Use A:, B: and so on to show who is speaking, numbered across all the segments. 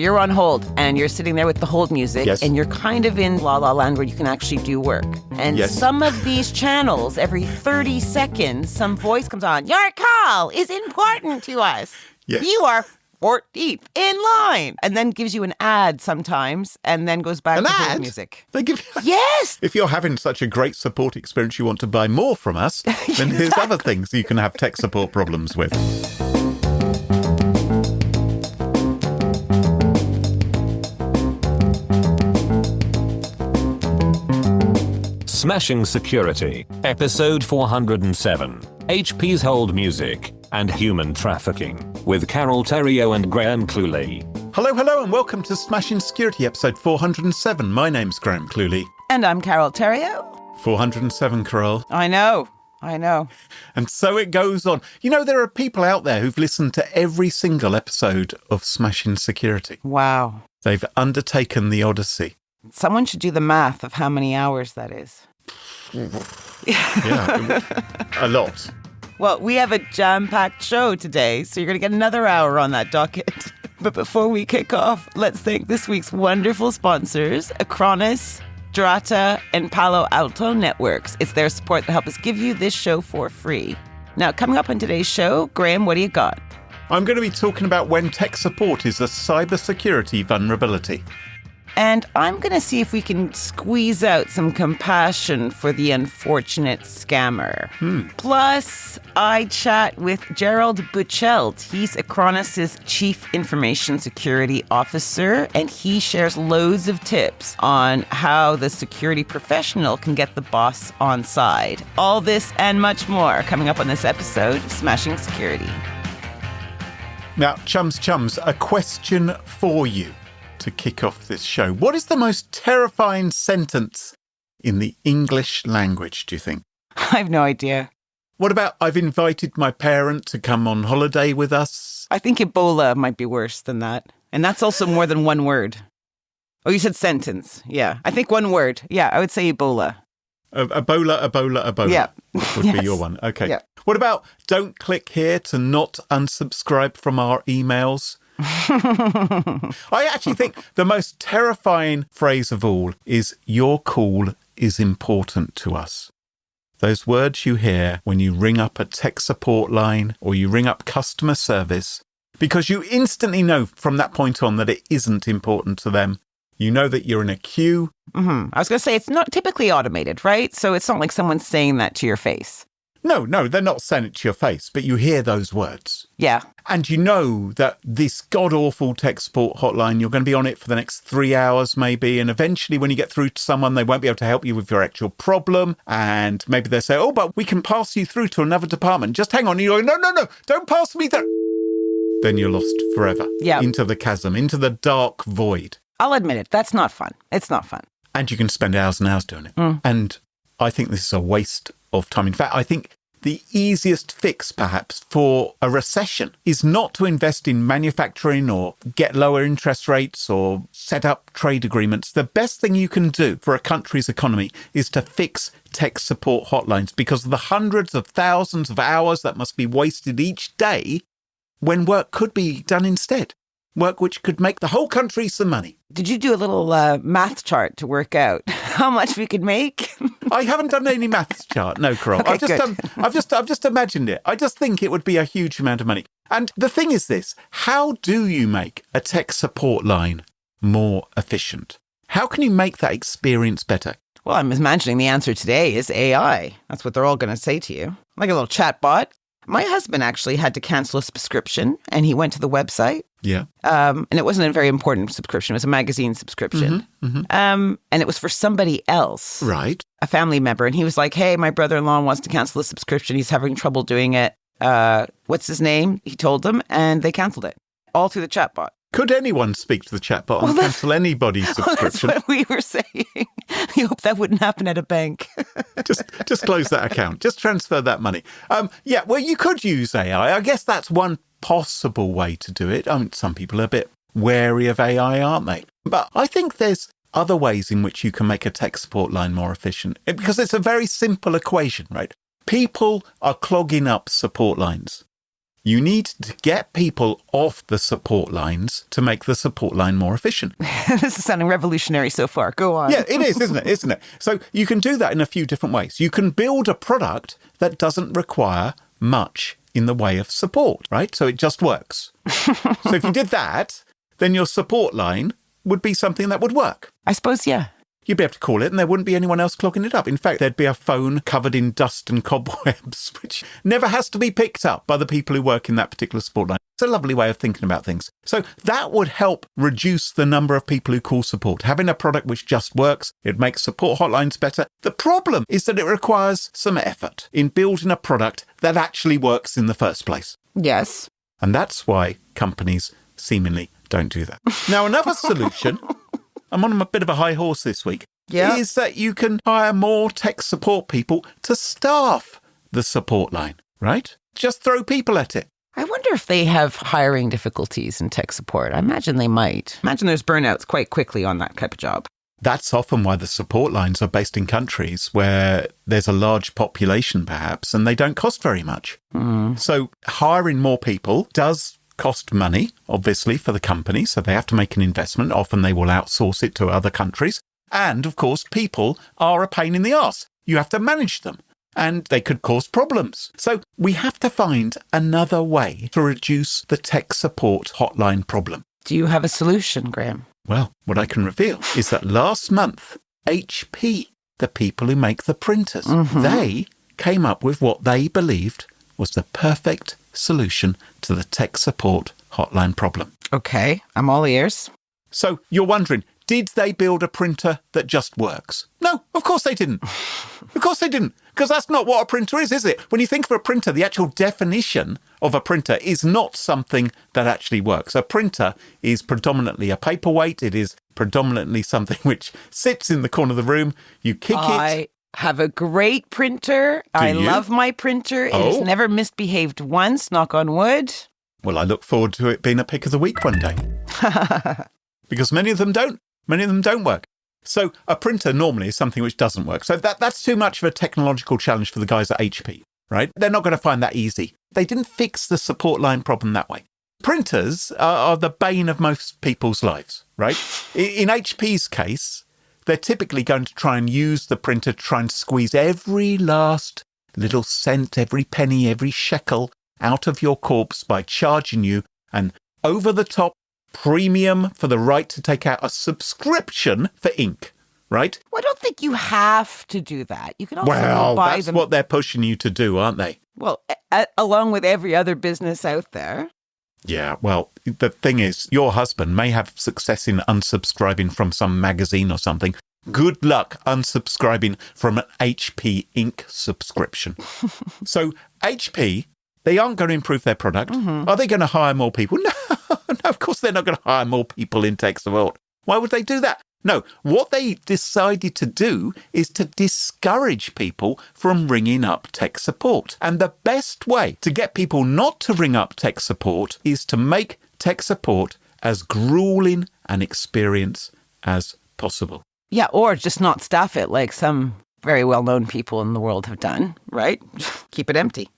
A: So you're on hold and you're sitting there with the hold music,
B: Yes.
A: and you're kind of in La La Land where you can actually do work. And
B: Yes.
A: some of these channels, every 30 seconds, some voice comes on. Your call is important to us.
B: Yes.
A: You are 14th in line. And then gives you an ad sometimes and then goes back
B: An
A: to
B: ad?
A: hold music.
B: They give you...
A: Yes.
B: If you're having such a great support experience you want to buy more from us, then here's other things you can have tech support problems with.
C: Smashing Security, Episode 407, HP's Hold Music, and Human Trafficking, with Carole, Theriault and Graham Cluley.
B: Hello, and welcome to Smashing Security, episode 407. My name's Graham Cluley.
A: And I'm Carole Theriault.
B: 407, Carole.
A: I know.
B: And so it goes on. You know, there are people out there who've listened to every single episode of Smashing Security.
A: Wow.
B: They've undertaken the Odyssey.
A: Someone should do the math of how many hours that is.
B: Yeah, a lot.
A: Well, we have a jam-packed show today, so you're going to get another hour on that docket. But before we kick off, let's thank this week's wonderful sponsors, Acronis, Strata, and Palo Alto Networks. It's their support that helps us give you this show for free. Now, coming up on today's show, Graham, what do you got?
B: I'm going to be talking about when tech support is a cybersecurity vulnerability.
A: And I'm going to see if we can squeeze out some compassion for the unfortunate scammer. Plus, I chat with Gerald Beuchelt. He's Acronis' Chief Information Security Officer, and he shares loads of tips on how the security professional can get the boss on side. All this and much more coming up on this episode of Smashing Security.
B: Now, chums, a question for you to kick off this show. What is the most terrifying sentence in the English language, do you think?
A: I have no idea.
B: What about, I've invited my parent to come on holiday with us?
A: I think Ebola might be worse than that. And that's also more than one word. Oh, you said sentence. Yeah. I think one word. Yeah, I would say Ebola.
B: Ebola.
A: Yeah.
B: Would be your one. Okay.
A: Yeah.
B: What about, don't click here to not unsubscribe from our emails? I actually think the most terrifying phrase of all is your call is important to us. Those words you hear when you ring up a tech support line or you ring up customer service, because you instantly know from that point on that it isn't important to them. You know that you're in a queue.
A: I was going to say, it's not typically automated, right? So it's not like someone's saying that to your face.
B: No, they're not saying it to your face, but you hear those words.
A: Yeah.
B: And you know that this god-awful tech support hotline, you're going to be on it for the next 3 hours maybe, and eventually when you get through to someone, they won't be able to help you with your actual problem, and maybe they'll say, oh, but we can pass you through to another department. Just hang on. And you're like, no, don't pass me through. Then you're lost forever.
A: Yeah.
B: Into the chasm, into the dark void.
A: I'll admit it. That's not fun. It's not fun.
B: And you can spend hours and hours doing it. And I think this is a waste of time. In fact, I think the easiest fix, perhaps, for a recession is not to invest in manufacturing or get lower interest rates or set up trade agreements. The best thing you can do for a country's economy is to fix tech support hotlines, because of the hundreds of thousands of hours that must be wasted each day when work could be done instead. Work which could make the whole country some money.
A: Did you do a little math chart to work out how much we could make?
B: I haven't done any maths chart, no, Carole.
A: Okay,
B: I've just imagined it. I just think it would be a huge amount of money. And the thing is this: how do you make a tech support line more efficient? How can you make that experience better?
A: Well, I'm imagining the answer today is AI. That's what they're all going to say to you, like a little chat bot. My husband actually had to cancel a subscription, and he went to the website.
B: Yeah.
A: And it wasn't a very important subscription. It was a magazine subscription. And it was for somebody else.
B: Right.
A: A family member. And he was like, hey, my brother-in-law wants to cancel the subscription. He's having trouble doing it. What's his name? He told them, and they canceled it. All through the chatbot.
B: Could anyone speak to the chatbot and cancel anybody's subscription?
A: That's what we were saying. You hope that wouldn't happen at a bank.
B: just close that account. Just transfer that money. Yeah, well, you could use AI. I guess that's one possible way to do it. I mean, some people are a bit wary of AI, aren't they? But I think there's other ways in which you can make a tech support line more efficient, because it's a very simple equation, right? People are clogging up support lines. You need to get people off the support lines to make the support line more efficient.
A: This is sounding revolutionary so far. Go on.
B: Yeah, it is, isn't it? So you can do that in a few different ways. You can build a product that doesn't require much in the way of support, right? So it just works. So if you did that, then your support line would be something that would work.
A: I suppose, yeah.
B: You'd be able to call it and there wouldn't be anyone else clogging it up. In fact, there'd be a phone covered in dust and cobwebs, which never has to be picked up by the people who work in that particular support line. It's a lovely way of thinking about things. So that would help reduce the number of people who call support. Having a product which just works, it makes support hotlines better. The problem is that it requires some effort in building a product that actually works in the first place.
A: Yes.
B: And that's why companies seemingly don't do that. Now, another solution, I'm on a bit of a high horse this week, is that you can hire more tech support people to staff the support line, right? Just throw people at it.
A: I wonder if they have hiring difficulties in tech support. I imagine they might. Imagine there's burnouts quite quickly on that type of job.
B: That's often why the support lines are based in countries where there's a large population, perhaps, and they don't cost very much. So hiring more people does cost money, obviously, for the company. So they have to make an investment. Often they will outsource it to other countries. And, of course, people are a pain in the arse. You have to manage them. And they could cause problems. So we have to find another way to reduce the tech support hotline problem.
A: Do you have a solution, Graham?
B: Well, what I can reveal is that last month, HP, the people who make the printers, they came up with what they believed was the perfect solution to the tech support hotline problem.
A: Okay, I'm all ears.
B: So you're wondering, did they build a printer that just works? No, of course they didn't. Of course they didn't. Because that's not what a printer is it? When you think of a printer, the actual definition of a printer is not something that actually works. A printer is predominantly a paperweight. It is predominantly something which sits in the corner of the room. You kick it.
A: I have a great printer. I love my printer. It has never misbehaved once, knock on wood.
B: Well, I look forward to it being a pick of the week one day. Because many of them don't. Many of them don't work. So a printer normally is something which doesn't work. So that's too much of a technological challenge for the guys at HP, right? They're not going to find that easy. They didn't fix the support line problem that way. Printers are the bane of most people's lives, right? In HP's case, they're typically going to try and use the printer to try and squeeze every last little cent, every penny, every shekel out of your corpse by charging you an over-the-top premium for the right to take out a subscription for ink, right?
A: Well, I don't think you have to do that. You can also buy
B: that's
A: them.
B: what they're pushing you to do, aren't they?
A: Well, along with every other business out there.
B: Yeah, well, the thing is, your husband may have success in unsubscribing from some magazine or something. Good luck unsubscribing from an HP ink subscription. So HP, they aren't going to improve their product. Are they going to hire more people? No, of course they're not going to hire more people in tech support. Why would they do that? No, what they decided to do is to discourage people from ringing up tech support. And the best way to get people not to ring up tech support is to make tech support as grueling an experience as possible.
A: Yeah, or just not staff it like some very well-known people in the world have done, right? Keep it empty.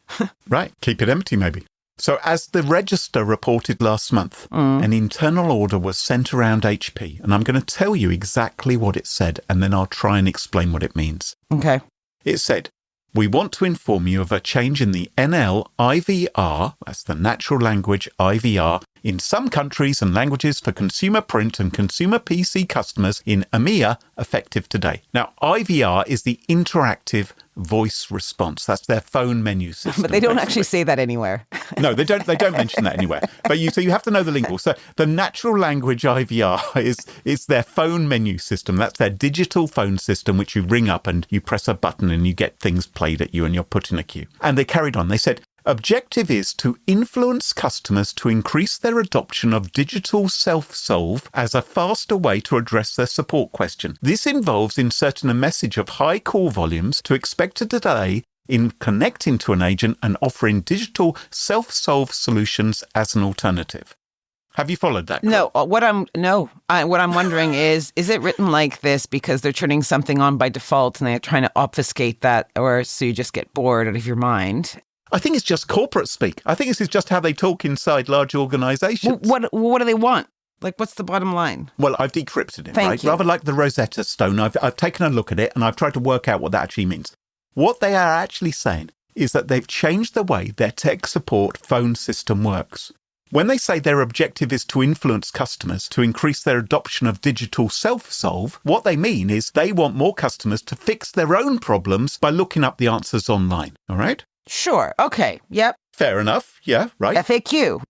B: Right, keep it empty maybe. So as the Register reported last month, an internal order was sent around HP, and I'm going to tell you exactly what it said, and then I'll try and explain what it means.
A: Okay.
B: It said, we want to inform you of a change in the NL IVR, that's the natural language IVR, in some countries and languages for consumer print and consumer PC customers in EMEA effective today. Now, IVR is the interactive voice response. That's their phone menu system.
A: But they don't actually say that anywhere.
B: No, they don't mention that anywhere. But so you have to know the lingo. So the natural language IVR is their phone menu system. That's their digital phone system, which you ring up and you press a button and you get things played at you and you're put in a queue. And they carried on. They said, objective is to influence customers to increase their adoption of digital self-solve as a faster way to address their support question. This involves inserting a message of high call volumes to expect a delay in connecting to an agent and offering digital self-solve solutions as an alternative. Have you followed that?
A: No, what I'm wondering is it written like this because they're turning something on by default and they're trying to obfuscate that, or so you just get bored out of your mind?
B: I think it's just corporate speak. I think this is just how they talk inside large organizations.
A: What do they want? Like, what's the bottom line?
B: Well, I've decrypted it,
A: Thank you.
B: Rather like the Rosetta Stone. I've taken a look at it and I've tried to work out what that actually means. What they are actually saying is that they've changed the way their tech support phone system works. When they say their objective is to influence customers to increase their adoption of digital self-solve, what they mean is they want more customers to fix their own problems by looking up the answers online. All right?
A: Sure. Okay. Yep.
B: Fair enough. Yeah, right.
A: FAQ,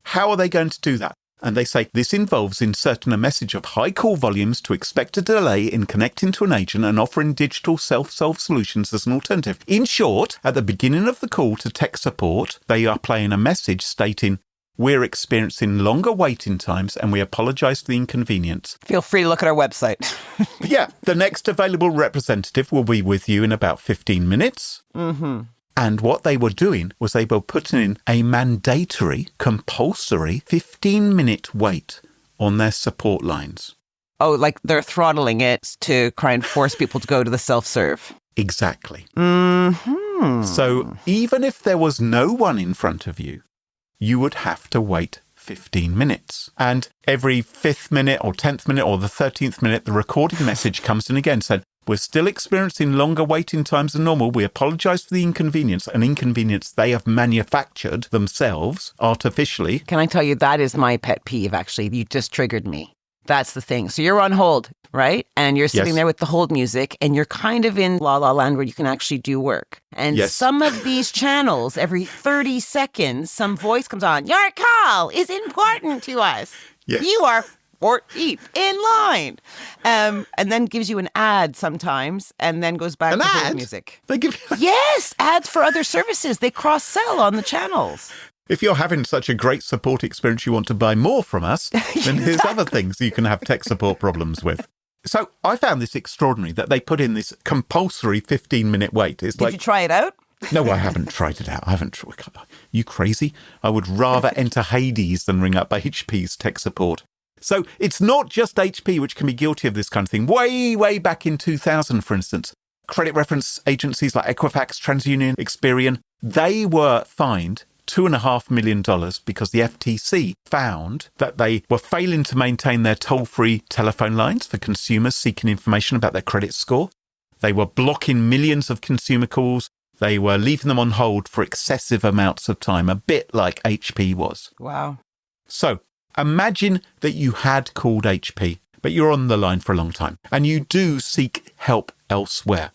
B: How are they going to do that? And they say this involves inserting a message of high call volumes to expect a delay in connecting to an agent and offering digital self-solve solutions as an alternative. In short, at the beginning of the call to tech support, they are playing a message stating, we're experiencing longer waiting times and we apologise for the inconvenience.
A: Feel free to look at our website.
B: Yeah, the next available representative will be with you in about 15 minutes.
A: Mm-hmm.
B: And what they were doing was they were putting in a mandatory, compulsory 15-minute wait on their support lines.
A: Oh, like they're throttling it to try and force people to go to the self-serve.
B: Exactly.
A: Mm-hmm.
B: So even if there was no one in front of you, you would have to wait 15 minutes. And every 5th minute or 10th minute or the 13th minute, the recording message comes in again saying, we're still experiencing longer waiting times than normal. We apologise for the inconvenience, an inconvenience they have manufactured themselves artificially.
A: Can I tell you, that is my pet peeve, actually. You just triggered me. That's the thing. So you're on hold, right? And you're sitting there with the hold music and you're kind of in La La Land where you can actually do work. And some of these channels, every 30 seconds, some voice comes on. Your call is important to us.
B: Yes.
A: You are 14th in line. And then gives you an ad sometimes and then goes back to hold music.
B: They give you
A: Yes, ads for other services. They cross-sell on the channels.
B: If you're having such a great support experience you want to buy more from us, then here's other things you can have tech support problems with. So I found this extraordinary that they put in this compulsory 15-minute wait.
A: Did you try it out?
B: No, I haven't tried it out. You crazy? I would rather enter Hades than ring up HP's tech support. So it's not just HP which can be guilty of this kind of thing. Way back in 2000, for instance, credit reference agencies like Equifax, TransUnion, Experian, they were fined $2.5 million because the FTC found that they were failing to maintain their toll-free telephone lines for consumers seeking information about their credit score. They were blocking millions of consumer calls. They were leaving them on hold for excessive amounts of time, a bit like HP was.
A: Wow.
B: So imagine that you had called HP, but you're on the line for a long time and you do seek help elsewhere.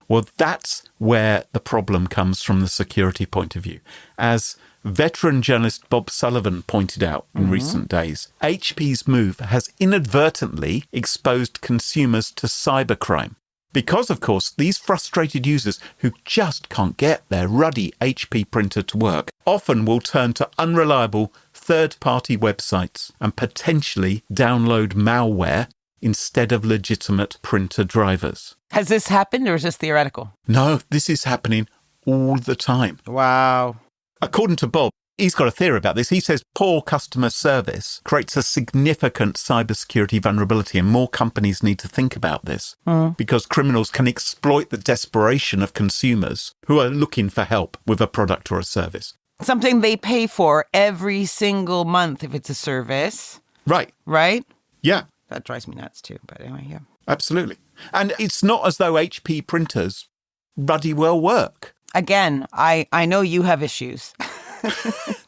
B: Well, that's where the problem comes from the security point of view. As veteran journalist Bob Sullivan pointed out in recent days, HP's move has inadvertently exposed consumers to cybercrime. Because, of course, these frustrated users who just can't get their ruddy HP printer to work often will turn to unreliable third-party websites and potentially download malware instead of legitimate printer drivers.
A: Has this happened or is this theoretical?
B: No, this is happening all the time.
A: Wow.
B: According to Bob, he's got a theory about this. He says poor customer service creates a significant cybersecurity vulnerability and more companies need to think about this because criminals can exploit the desperation of consumers who are looking for help with a product or a service.
A: Something they pay for every single month if it's a service.
B: Right.
A: Right?
B: Yeah.
A: That drives me nuts too, but anyway, yeah.
B: Absolutely. And it's not as though HP printers bloody well work.
A: Again, I know you have issues.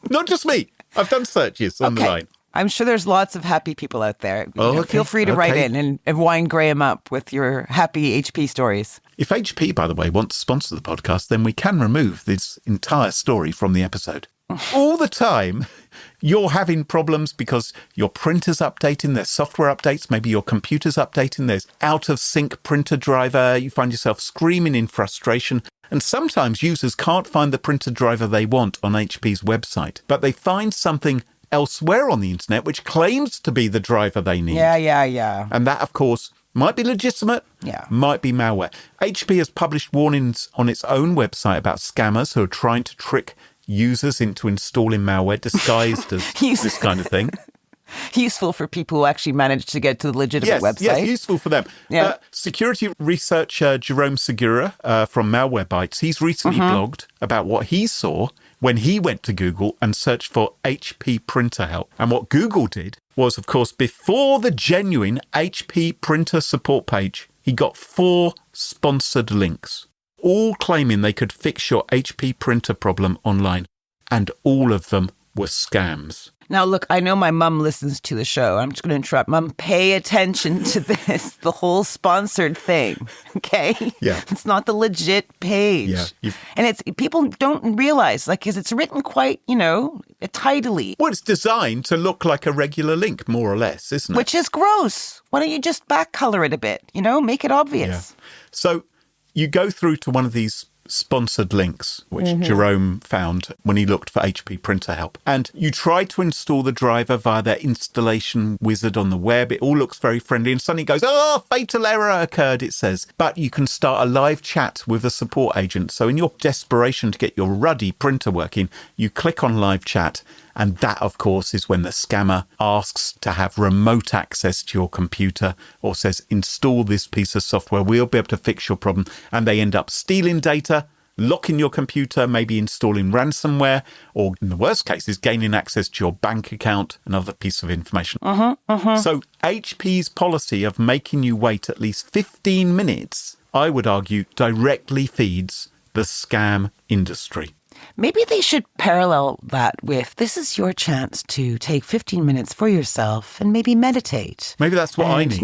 B: Not just me. I've done searches on the line.
A: I'm sure there's lots of happy people out there.
B: Okay.
A: Feel free to write in and wind Graham up with your happy HP stories.
B: If HP, by the way, wants to sponsor the podcast, then we can remove this entire story from the episode. All the time, you're having problems because your printer's updating, there's software updates, maybe your computer's updating, there's out-of-sync printer driver, you find yourself screaming in frustration, and sometimes users can't find the printer driver they want on HP's website, but they find something elsewhere on the internet which claims to be the driver they need.
A: Yeah.
B: And that, of course, might be legitimate, might be malware. HP has published warnings on its own website about scammers who are trying to trick users into installing malware disguised as this kind of thing.
A: Useful for people who actually managed to get to the legitimate website.
B: Yes, useful for them.
A: Yeah.
B: Security researcher Jerome Segura from Malwarebytes, he's recently blogged about what he saw when he went to Google and searched for HP printer help. And what Google did was, of course, before the genuine HP printer support page, he got 4 sponsored links, all claiming they could fix your HP printer problem online. And all of them were scams.
A: Now, look, I know my mum listens to the show. I'm just going to interrupt. Mum, pay attention to this, the whole sponsored thing, okay?
B: Yeah.
A: It's not the legit page.
B: Yeah.
A: And it's people don't realize, like, because it's written quite, tidily.
B: Well, it's designed to look like a regular link, more or less, isn't it?
A: Which is gross. Why don't you just back color it a bit, make it obvious?
B: Yeah. So you go through to one of these sponsored links, which Jerome found when he looked for HP printer help. And you try to install the driver via their installation wizard on the web. It all looks very friendly and suddenly goes, fatal error occurred, it says. But you can start a live chat with a support agent. So in your desperation to get your ruddy printer working, you click on live chat. And that, of course, is when the scammer asks to have remote access to your computer or says, install this piece of software. We'll be able to fix your problem. And they end up stealing data, locking your computer, maybe installing ransomware, or in the worst cases, gaining access to your bank account, another piece of information. So HP's policy of making you wait at least 15 minutes, I would argue, directly feeds the scam industry.
A: Maybe they should parallel that with, this is your chance to take 15 minutes for yourself and maybe meditate.
B: Maybe that's what I need.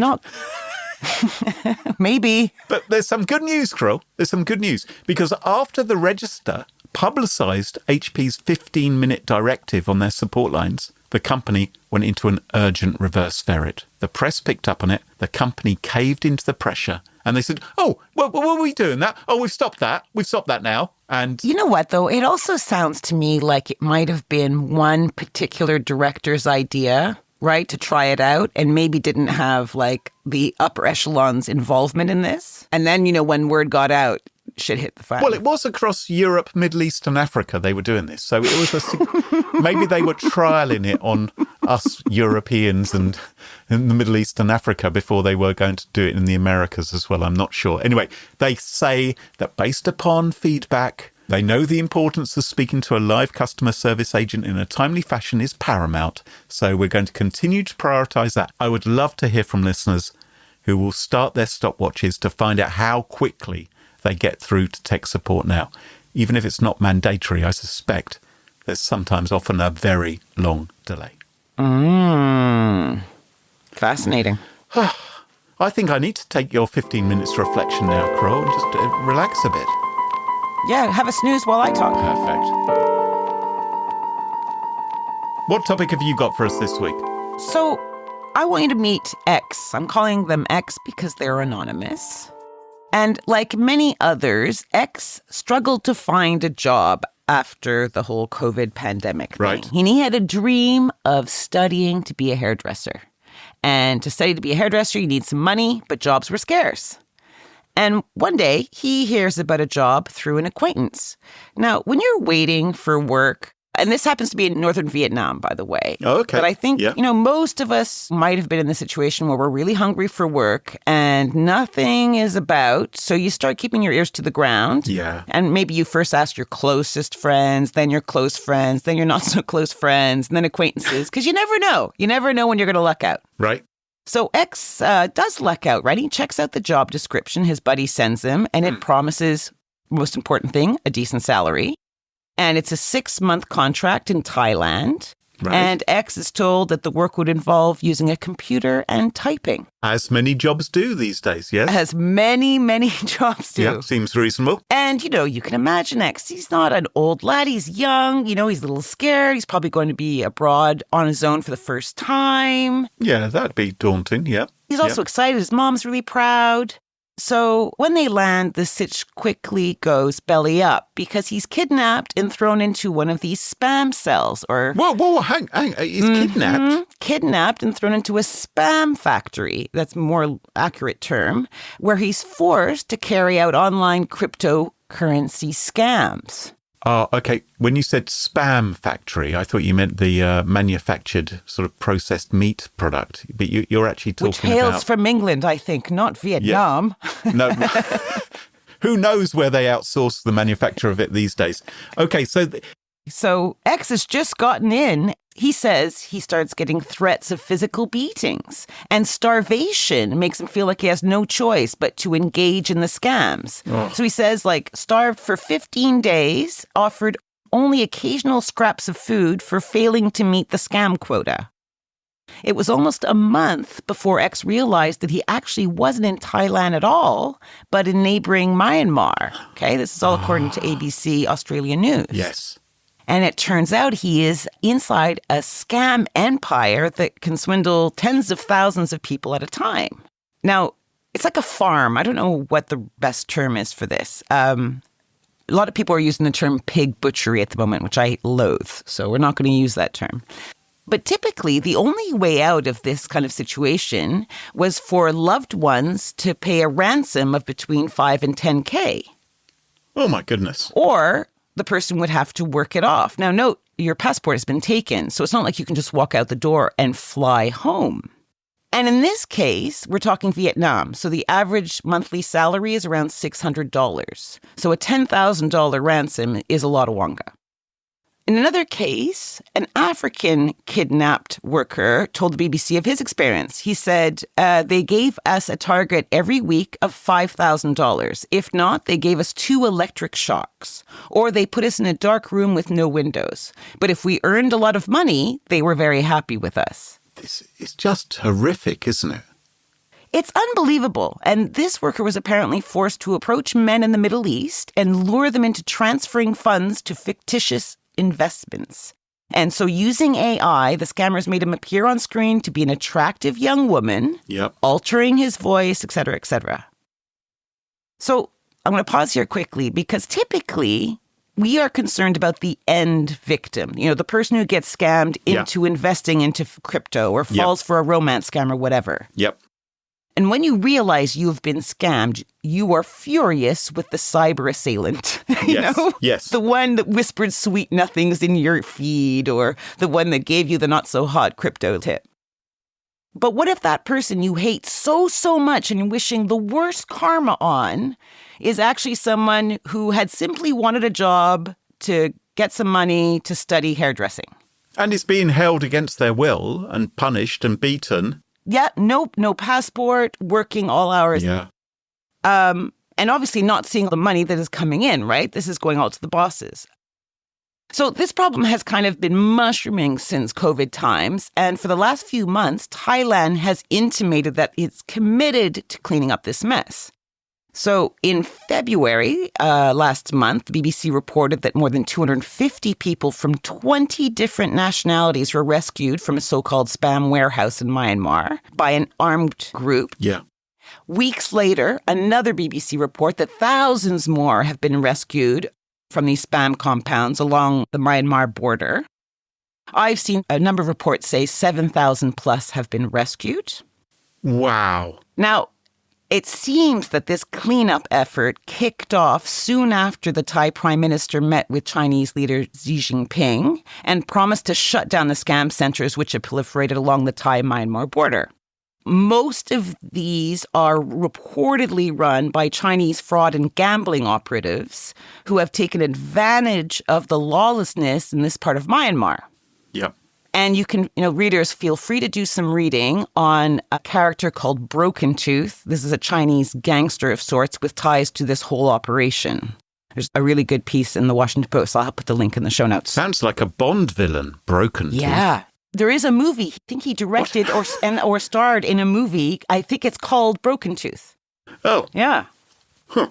A: Maybe.
B: But there's some good news, Carole. There's some good news. Because after the Register publicised HP's 15-minute directive on their support lines, the company went into an urgent reverse ferret. The press picked up on it. The company caved into the pressure. And they said, what are we doing that? We've stopped that. We've stopped that now. And
A: you know what, though? It also sounds to me like it might have been one particular director's idea, right, to try it out and maybe didn't have, like, the upper echelon's involvement in this. And then, when word got out, shit hit the fan.
B: Well, it was across Europe, Middle East and Africa they were doing this. So it was maybe they were trialling it on us Europeans and in the Middle East and Africa before they were going to do it in the Americas as well. I'm not sure. Anyway, they say that based upon feedback, they know the importance of speaking to a live customer service agent in a timely fashion is paramount. So we're going to continue to prioritise that. I would love to hear from listeners who will start their stopwatches to find out how quickly they get through to tech support now. Even if it's not mandatory, I suspect there's sometimes often a very long delay.
A: Fascinating.
B: I think I need to take your 15 minutes reflection now, Carole, and just relax a bit.
A: Yeah, have a snooze while I talk.
B: Perfect. What topic have you got for us this week?
A: So, I want you to meet X. I'm calling them X because they're anonymous. And like many others, X struggled to find a job after the whole COVID pandemic thing.
B: Right.
A: And he had a dream of studying to be a hairdresser. And to study to be a hairdresser, you need some money, but jobs were scarce. And one day, he hears about a job through an acquaintance. Now, when you're waiting for work, and this happens to be in northern Vietnam, by the way.
B: Oh, okay.
A: But I think, most of us might have been in the situation where we're really hungry for work and nothing is about. So you start keeping your ears to the ground.
B: Yeah.
A: And maybe you first ask your closest friends, then your close friends, then your not so close friends, and then acquaintances. Because you never know. You never know when you're going to luck out.
B: Right.
A: So X does luck out, right? He checks out the job description his buddy sends him, and it promises, most important thing, a decent salary. And it's a 6-month contract in Thailand. Right. And X is told that the work would involve using a computer and typing.
B: As many jobs do these days, yes?
A: As many, many jobs do.
B: Yeah, seems reasonable.
A: And, you can imagine X. He's not an old lad. He's young. He's a little scared. He's probably going to be abroad on his own for the first time.
B: Yeah, that'd be daunting, yeah.
A: He's also excited. His mom's really proud. So when they land, the sitch quickly goes belly up because he's kidnapped and thrown into one of these spam cells or...
B: Whoa, hang. He's kidnapped?
A: Kidnapped and thrown into a spam factory. That's a more accurate term, where he's forced to carry out online cryptocurrency scams.
B: Oh, okay. When you said spam factory, I thought you meant the manufactured sort of processed meat product. But you're actually talking
A: Which hails
B: about...
A: from England, I think, not Vietnam.
B: No. Who knows where they outsource the manufacture of it these days? Okay, so...
A: So X has just gotten in. He says he starts getting threats of physical beatings, and starvation makes him feel like he has no choice but to engage in the scams.
B: Oh.
A: So he says, like, starved for 15 days, offered only occasional scraps of food for failing to meet the scam quota. It was almost a month before X realized that he actually wasn't in Thailand at all, but in neighboring Myanmar. Okay, this is all according to ABC Australia News.
B: Yes.
A: And it turns out he is inside a scam empire that can swindle tens of thousands of people at a time. Now, it's like a farm. I don't know what the best term is for this. A lot of people are using the term pig butchery at the moment, which I loathe. So we're not going to use that term. But typically, the only way out of this kind of situation was for loved ones to pay a ransom of between 5 and 10K.
B: Oh, my goodness.
A: Or the person would have to work it off. Now, note, your passport has been taken, so it's not like you can just walk out the door and fly home. And in this case, we're talking Vietnam. So the average monthly salary is around $600. So a $10,000 ransom is a lot of wonga. In another case, an African kidnapped worker told the BBC of his experience. He said, they gave us a target every week of $5,000. If not, they gave us 2 electric shocks, or they put us in a dark room with no windows. But if we earned a lot of money, they were very happy with us.
B: This is just horrific, isn't it?
A: It's unbelievable. And this worker was apparently forced to approach men in the Middle East and lure them into transferring funds to fictitious investments. And so using AI, the scammers made him appear on screen to be an attractive young woman, altering his voice, etc., etc. So I'm going to pause here quickly because typically we are concerned about the end victim, the person who gets scammed into investing into crypto or falls for a romance scam or whatever.
B: Yep.
A: And when you realize you've been scammed, you are furious with the cyber assailant.
B: Yes.
A: The one that whispered sweet nothings in your feed, or the one that gave you the not so hot crypto tip. But what if that person you hate so much and you're wishing the worst karma on is actually someone who had simply wanted a job to get some money to study hairdressing?
B: And is being held against their will and punished and beaten.
A: Yeah, no passport, working all hours.
B: Yeah.
A: And obviously not seeing the money that is coming in, right? This is going out to the bosses. So this problem has kind of been mushrooming since COVID times. And for the last few months, Thailand has intimated that it's committed to cleaning up this mess. So in February last month, the BBC reported that more than 250 people from 20 different nationalities were rescued from a so-called spam warehouse in Myanmar by an armed group.
B: Yeah.
A: Weeks later, another BBC report that thousands more have been rescued from these spam compounds along the Myanmar border. I've seen a number of reports say 7,000 plus have been rescued.
B: Wow.
A: Now, it seems that this cleanup effort kicked off soon after the Thai Prime Minister met with Chinese leader Xi Jinping and promised to shut down the scam centers which have proliferated along the Thai-Myanmar border. Most of these are reportedly run by Chinese fraud and gambling operatives who have taken advantage of the lawlessness in this part of Myanmar.
B: Yep.
A: And you can, readers feel free to do some reading on a character called Broken Tooth. This is a Chinese gangster of sorts with ties to this whole operation. There's a really good piece in the Washington Post. I'll put the link in the show notes.
B: Sounds like a Bond villain, Broken Tooth.
A: Yeah. There is a movie. I think he directed or starred in a movie. I think it's called Broken Tooth.
B: Oh.
A: Yeah.
B: Huh.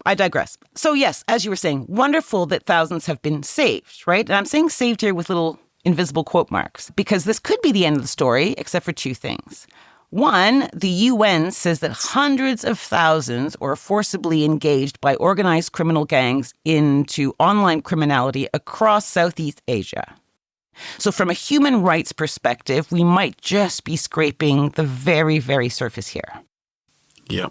A: I digress. So yes, as you were saying, wonderful that thousands have been saved, right? And I'm saying saved here with little invisible quote marks, because this could be the end of the story, except for two things. One, the UN says that hundreds of thousands are forcibly engaged by organized criminal gangs into online criminality across Southeast Asia. So from a human rights perspective, we might just be scraping the very, very surface here.
B: Yeah.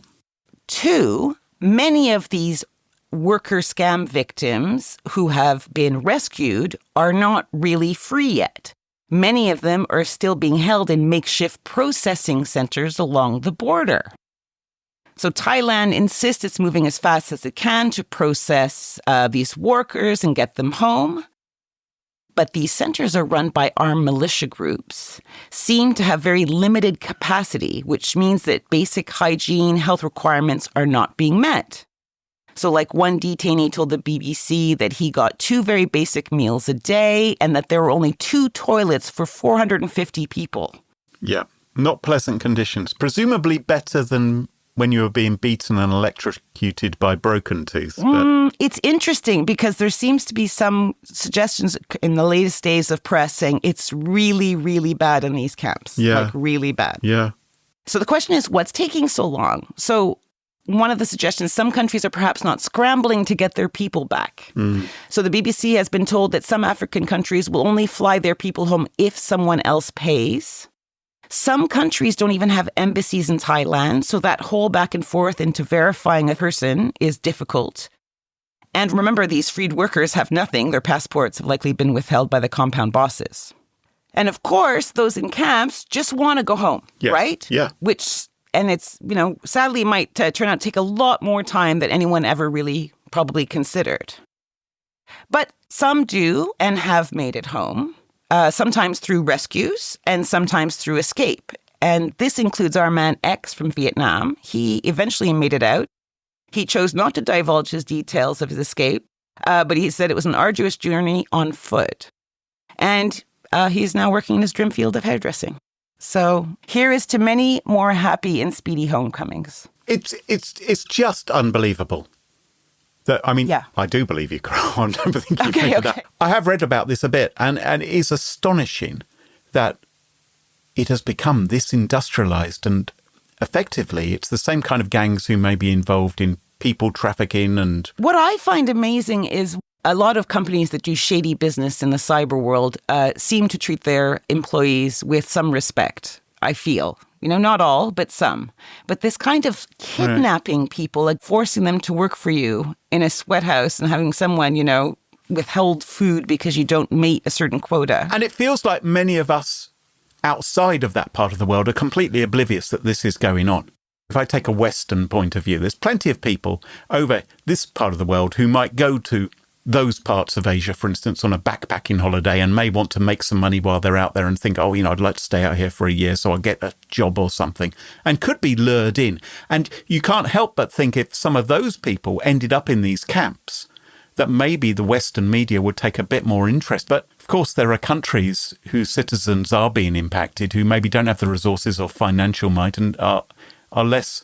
A: Two, many of these worker scam victims who have been rescued are not really free yet. Many of them are still being held in makeshift processing centers along the border. So Thailand insists it's moving as fast as it can to process these workers and get them home. But these centers are run by armed militia groups, seem to have very limited capacity, which means that basic hygiene, health requirements are not being met. So like one detainee told the BBC that he got 2 very basic meals a day and that there were only 2 toilets for 450 people.
B: Yeah, not pleasant conditions. Presumably better than when you were being beaten and electrocuted by Broken Tooth. But...
A: It's interesting because there seems to be some suggestions in the latest days of press saying it's really, really bad in these camps.
B: Yeah.
A: Like really bad.
B: Yeah.
A: So the question is, what's taking so long? So one of the suggestions, some countries are perhaps not scrambling to get their people back. So the BBC has been told that some African countries will only fly their people home if someone else pays. Some countries don't even have embassies in Thailand, so that whole back and forth into verifying a person is difficult. And remember, these freed workers have nothing. Their passports have likely been withheld by the compound bosses. And of course, those in camps just want to go home, right?
B: Yeah.
A: And it's, sadly might turn out to take a lot more time than anyone ever really probably considered. But some do and have made it home. Sometimes through rescues and sometimes through escape. And this includes our man X from Vietnam. He eventually made it out. He chose not to divulge his details of his escape, but he said it was an arduous journey on foot. And he's now working in his dream field of hairdressing. So here is to many more happy and speedy homecomings.
B: It's just unbelievable. I do believe you, Carole. I don't think you think that. I have read about this a bit, and it is astonishing that it has become this industrialized, and effectively it's the same kind of gangs who may be involved in people trafficking. And
A: what I find amazing is a lot of companies that do shady business in the cyber world seem to treat their employees with some respect, I feel. Not all, but some. But this kind of kidnapping people, like forcing them to work for you in a sweat house and having someone, withheld food because you don't meet a certain quota.
B: And it feels like many of us outside of that part of the world are completely oblivious that this is going on. If I take a Western point of view, there's plenty of people over this part of the world who might go to those parts of Asia, for instance, on a backpacking holiday and may want to make some money while they're out there and think, I'd like to stay out here for a year so I'll get a job or something, and could be lured in. And you can't help but think if some of those people ended up in these camps, that maybe the Western media would take a bit more interest. But of course, there are countries whose citizens are being impacted who maybe don't have the resources or financial might and are less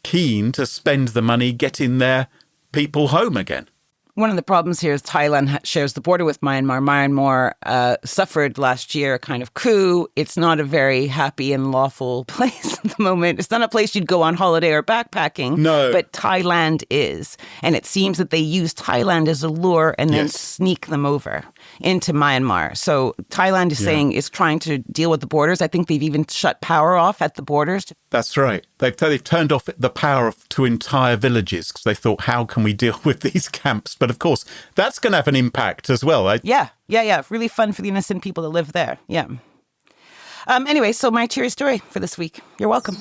B: keen to spend the money getting their people home again.
A: One of the problems here is Thailand shares the border with Myanmar. Myanmar suffered last year a kind of coup. It's not a very happy and lawful place at the moment. It's not a place you'd go on holiday or backpacking.
B: No.
A: But Thailand is. And it seems that they use Thailand as a lure and then sneak them over into Myanmar. So Thailand is saying is trying to deal with the borders. I think they've even shut power off at the borders.
B: That's right. They've turned off the power to entire villages because they thought, how can we deal with these camps? But of course, that's going to have an impact as well.
A: Yeah. Really fun for the innocent people that live there. Yeah. Anyway, so my cheery story for this week. You're welcome.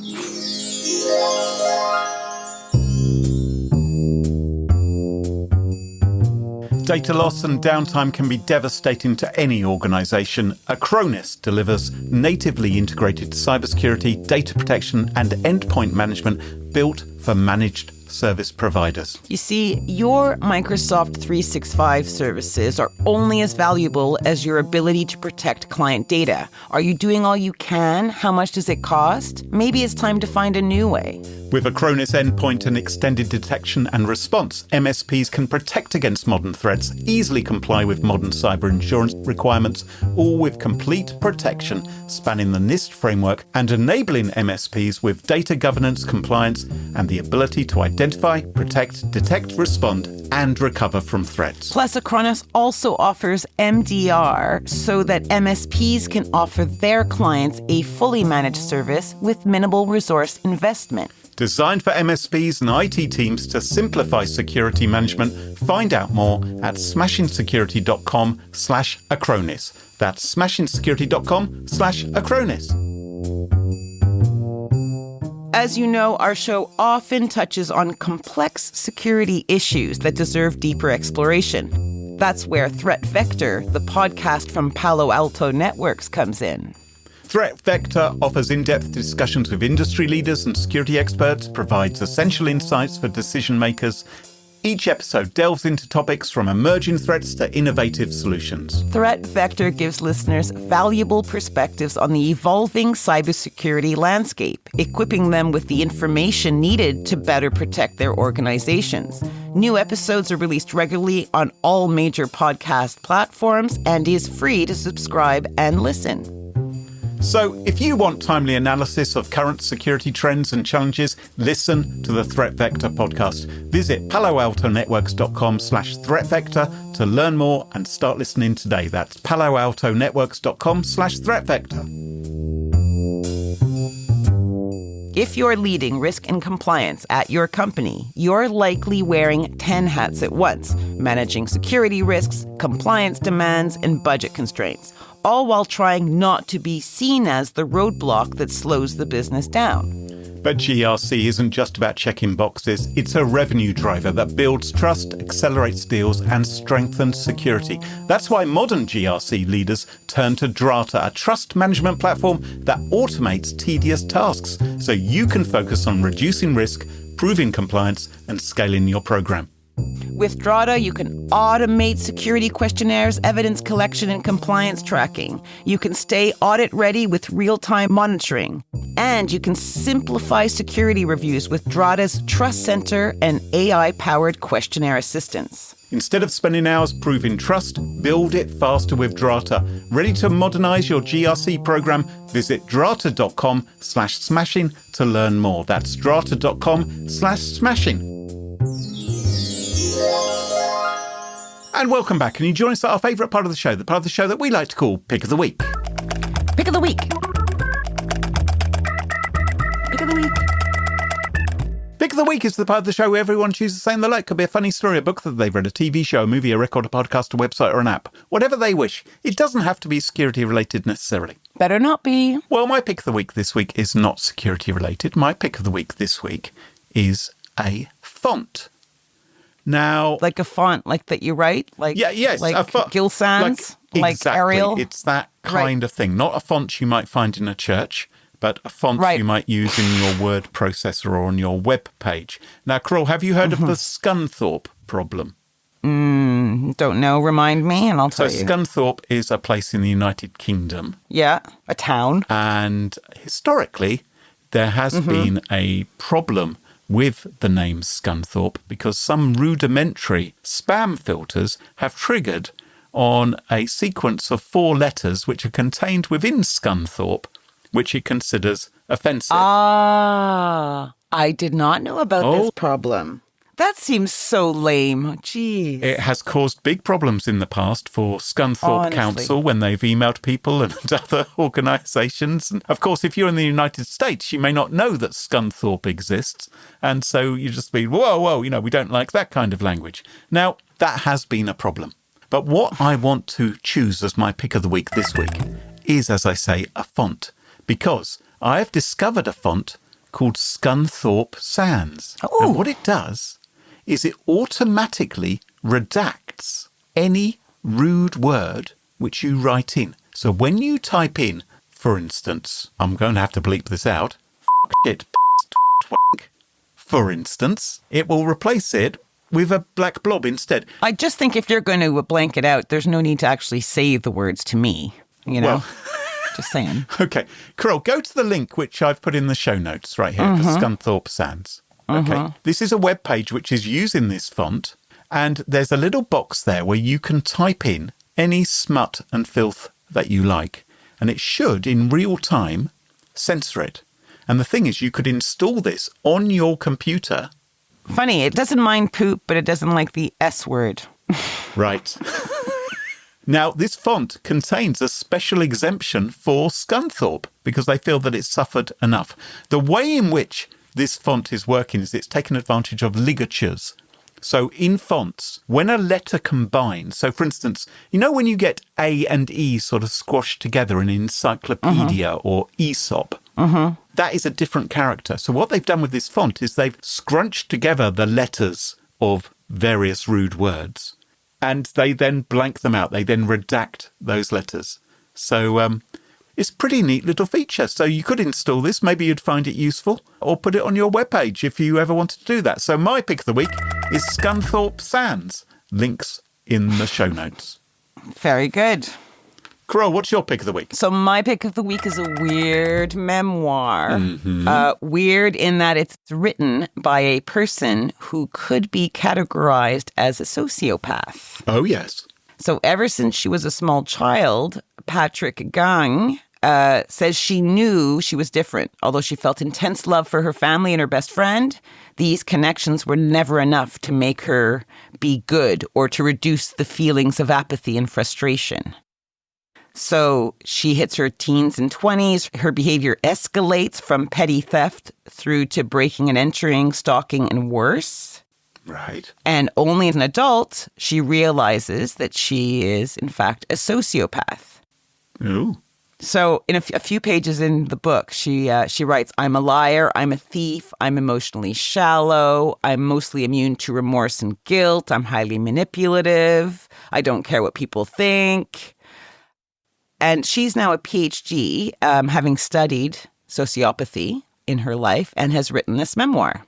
B: Data loss and downtime can be devastating to any organisation. Acronis delivers natively integrated cybersecurity, data protection and endpoint management built for managed service providers.
A: You see, your Microsoft 365 services are only as valuable as your ability to protect client data. Are you doing all you can? How much does it cost? Maybe it's time to find a new way.
B: With Acronis Endpoint and extended detection and response, MSPs can protect against modern threats, easily comply with modern cyber insurance requirements, all with complete protection spanning the NIST framework and enabling MSPs with data governance, compliance, and the ability to identify, protect, detect, respond, and recover from threats.
A: Plus, Acronis also offers MDR so that MSPs can offer their clients a fully managed service with minimal resource investment.
B: Designed for MSPs and IT teams to simplify security management. Find out more at smashingsecurity.com/Acronis. That's smashingsecurity.com/Acronis.
A: As you know, our show often touches on complex security issues that deserve deeper exploration. That's where Threat Vector, the podcast from Palo Alto Networks, comes in.
B: Threat Vector offers in-depth discussions with industry leaders and security experts, provides essential insights for decision makers. Each episode delves into topics from emerging threats to innovative solutions.
A: Threat Vector gives listeners valuable perspectives on the evolving cybersecurity landscape, equipping them with the information needed to better protect their organizations. New episodes are released regularly on all major podcast platforms and is free to subscribe and listen.
B: So if you want timely analysis of current security trends and challenges, listen to the Threat Vector podcast. Visit paloaltonetworks.com/Threat Vector to learn more and start listening today. That's paloaltonetworks.com/Threat Vector.
A: If you're leading risk and compliance at your company, you're likely wearing 10 hats at once, managing security risks, compliance demands, and budget constraints, all while trying not to be seen as the roadblock that slows the business down.
B: But GRC isn't just about checking boxes. It's a revenue driver that builds trust, accelerates deals, and strengthens security. That's why modern GRC leaders turn to Drata, a trust management platform that automates tedious tasks so you can focus on reducing risk, proving compliance, and scaling your program.
A: With Drata, you can automate security questionnaires, evidence collection, and compliance tracking. You can stay audit ready with real-time monitoring. And you can simplify security reviews with Drata's Trust Center and AI-powered questionnaire assistance.
B: Instead of spending hours proving trust, build it faster with Drata. Ready to modernize your GRC program? Visit drata.com/smashing to learn more. That's drata.com/smashing. And welcome back. And you join us at our favourite part of the show, the part of the show that we like to call Pick of the Week.
A: Pick of the Week. Pick of the Week.
B: Pick of the Week is the part of the show where everyone chooses something they like. Could be a funny story, a book that they've read, a TV show, a movie, a record, a podcast, a website, or an app. Whatever they wish. It doesn't have to be security related necessarily.
A: Better not be.
B: Well, my pick of the week this week is not security related. My pick of the week this week is a font. Now,
A: like a font, like that you write, like
B: yes,
A: like
B: a font,
A: Gil Sans, like
B: exactly.
A: Arial.
B: It's that kind of thing. Not a font you might find in a church, but a font you might use in your word processor or on your web page. Now, Carole, have you heard of the Scunthorpe problem?
A: Don't know. Remind me, and I'll tell you.
B: So Scunthorpe is a place in the United Kingdom.
A: Yeah, a town.
B: And historically, there has been a problem with the name Scunthorpe because some rudimentary spam filters have triggered on a sequence of 4 letters which are contained within Scunthorpe, which it considers offensive.
A: Ah, I did not know about this problem. That seems so lame. Jeez.
B: It has caused big problems in the past for Scunthorpe Council when they've emailed people and other organisations. And of course, if you're in the United States, you may not know that Scunthorpe exists. And so you just be, whoa, we don't like that kind of language. Now, that has been a problem. But what I want to choose as my pick of the week this week is, as I say, a font. Because I have discovered a font called Scunthorpe Sans.
A: Oh.
B: And what it does is it automatically redacts any rude word which you write in. So when you type in, for instance, I'm going to have to bleep this out, shit, for instance, it will replace it with a black blob instead.
A: I just think if you're going to blank it out, there's no need to actually say the words to me, you know?
B: Well,
A: just saying.
B: Okay. Carole, go to the link which I've put in the show notes right here for Scunthorpe Sans. Okay. This is a web page which is using this font, and there's a little box there where you can type in any smut and filth that you like, and it should, in real time, censor it. And the thing is, you could install this on your computer.
A: Funny, it doesn't mind poop, but it doesn't like the S word.
B: Right. Now, this font contains a special exemption for Scunthorpe because they feel that it's suffered enough. The way in which this font is working is it's taken advantage of ligatures. So in fonts, when a letter combines, so for instance, you know when you get A and E sort of squashed together in encyclopedia or Aesop, that is a different character. So what they've done with this font is they've scrunched together the letters of various rude words, and they then blank them out. They then redact those letters. So it's a pretty neat little feature. So you could install this. Maybe you'd find it useful, or put it on your webpage if you ever wanted to do that. So my pick of the week is Scunthorpe Sands. Links in the show notes.
A: Very good.
B: Carole, what's your pick of the week?
A: So my pick of the week is a weird memoir. Weird in that it's written by a person who could be categorized as a sociopath.
B: Oh, yes.
A: So ever since she was a small child, Patrick Gang says she knew she was different. Although she felt intense love for her family and her best friend, these connections were never enough to make her be good or to reduce the feelings of apathy and frustration. So she hits her teens and 20s. Her behavior escalates from petty theft through to breaking and entering, stalking, and worse.
B: Right.
A: And only as an adult, she realizes that she is, in fact, a sociopath.
B: Ooh.
A: So in a few pages in the book, she writes, "I'm a liar, I'm a thief, I'm emotionally shallow, I'm mostly immune to remorse and guilt, I'm highly manipulative, I don't care what people think." And she's now a PhD, having studied sociopathy in her life, and has written this memoir.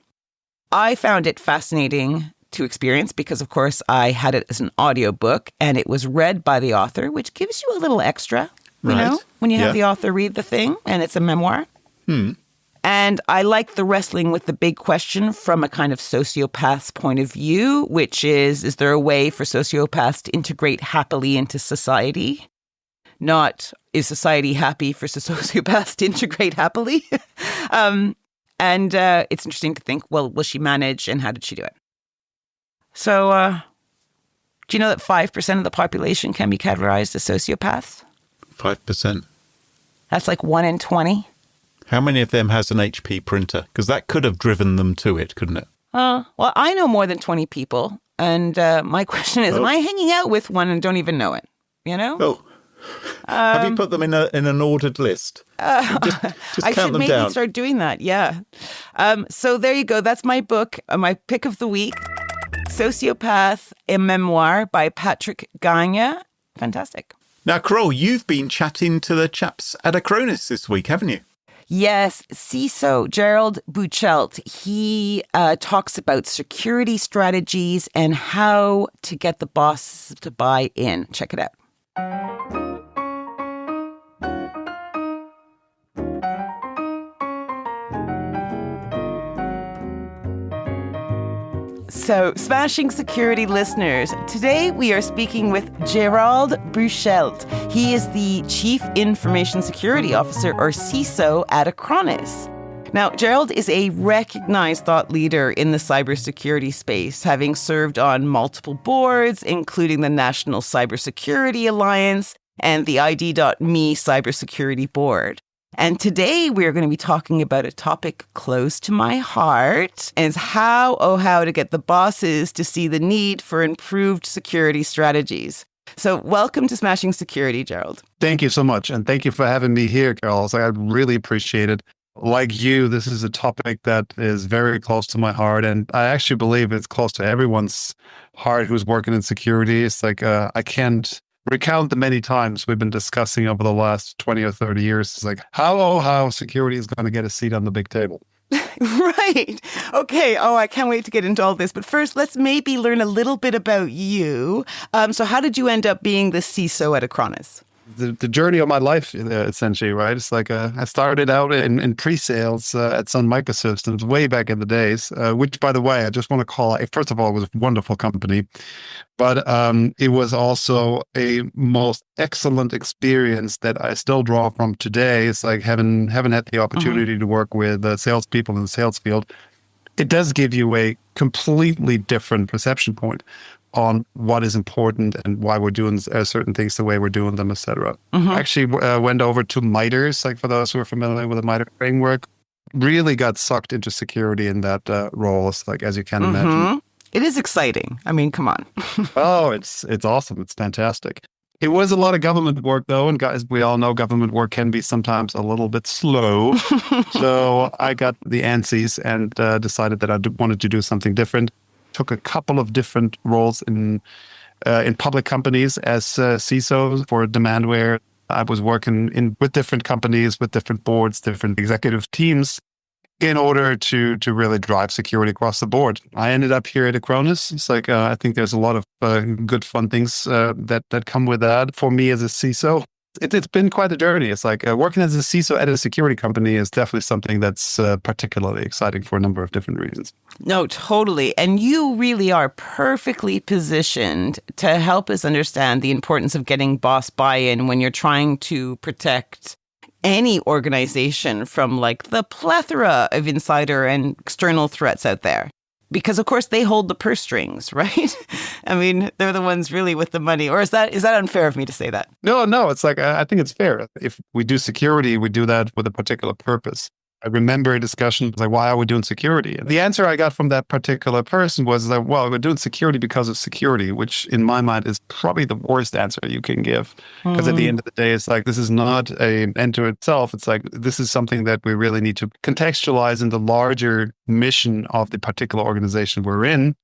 A: I found it fascinating to experience because, of course, I had it as an audiobook, and it was read by the author, which gives you a little extra, you know, when you have the author read the thing, and it's a memoir. And I like the wrestling with the big question from a kind of sociopath's point of view, which is there a way for sociopaths to integrate happily into society? Not, is society happy for sociopaths to integrate happily? And it's interesting to think, well, will she manage and how did she do it? So do you know that 5% of the population can be categorized as sociopaths?
B: 5%.
A: That's like 1 in 20.
B: How many of them has an HP printer? Because that could have driven them to it, couldn't it?
A: Well, I know more than 20 people. And my question is, am I hanging out with one and don't even know it? You know?
B: Oh. Have you put them in an ordered list? Just
A: I
B: count
A: should
B: them
A: maybe
B: down.
A: start doing that, yeah. So there you go. That's my book, my pick of the week. Sociopath, a memoir by Patrick Gagne. Fantastic.
B: Now, Carole, you've been chatting to the chaps at Acronis this week, haven't you?
A: Yes, CISO Gerald Beuchelt. He talks about security strategies and how to get the boss to buy in. Check it out. So, Smashing Security listeners, today we are speaking with Gerald Beuchelt. He is the Chief Information Security Officer, or CISO, at Acronis. Now, Gerald is a recognized thought leader in the cybersecurity space, having served on multiple boards, including the National Cybersecurity Alliance and the ID.me Cybersecurity Board. And today we're going to be talking about a topic close to my heart, and it's how to get the bosses to see the need for improved security strategies. So welcome to Smashing Security, Gerald.
D: Thank you so much. And thank you for having me here, Carole. I really appreciate it. Like you, this is a topic that is very close to my heart. And I actually believe it's close to everyone's heart who's working in security. It's like, I can't recount the many times we've been discussing over the last 20 or 30 years. It's like, how security is going to get a seat on the big table.
A: Right. Okay. Oh, I can't wait to get into all this. But first, let's maybe learn a little bit about you. So how did you end up being the CISO at Acronis?
D: The journey of my life, essentially, right? It's like I started out in pre-sales at Sun Microsystems way back in the days, which, by the way, I just want to call it, first of all, it was a wonderful company, but it was also a most excellent experience that I still draw from today. It's like having had the opportunity to work with salespeople in the sales field. It does give you a completely different perception point on what is important and why we're doing certain things the way we're doing them, etc. I actually went over to MITREs, like for those who are familiar with the MITRE framework, really got sucked into security in that role, it's like, as you can imagine.
A: It is exciting. I mean, come on.
D: Oh, it's awesome. It's fantastic. It was a lot of government work, though. And guys, we all know government work can be sometimes a little bit slow. So I got the antsies and decided that I wanted to do something different. Took a couple of different roles in public companies as CISO for Demandware. I was working with different companies, with different boards, different executive teams, in order to really drive security across the board. I ended up here at Acronis. It's like, I think there's a lot of good fun things that come with that. For me as a CISO, it's been quite a journey. It's like working as a CISO at a security company is definitely something that's particularly exciting for a number of different reasons.
A: No, totally. And you really are perfectly positioned to help us understand the importance of getting boss buy-in when you're trying to protect any organization from like the plethora of insider and external threats out there. Because of course they hold the purse strings, right? I mean, they're the ones really with the money. Or is that unfair of me to say that?
D: No, it's like, I think it's fair. If we do security, we do that with a particular purpose. I remember a discussion like, why are we doing security? And the answer I got from that particular person was that, well, we're doing security because of security, which in my mind is probably the worst answer you can give. Because at the end of the day, it's like, this is not an end to itself. It's like, this is something that we really need to contextualize in the larger mission of the particular organization we're in.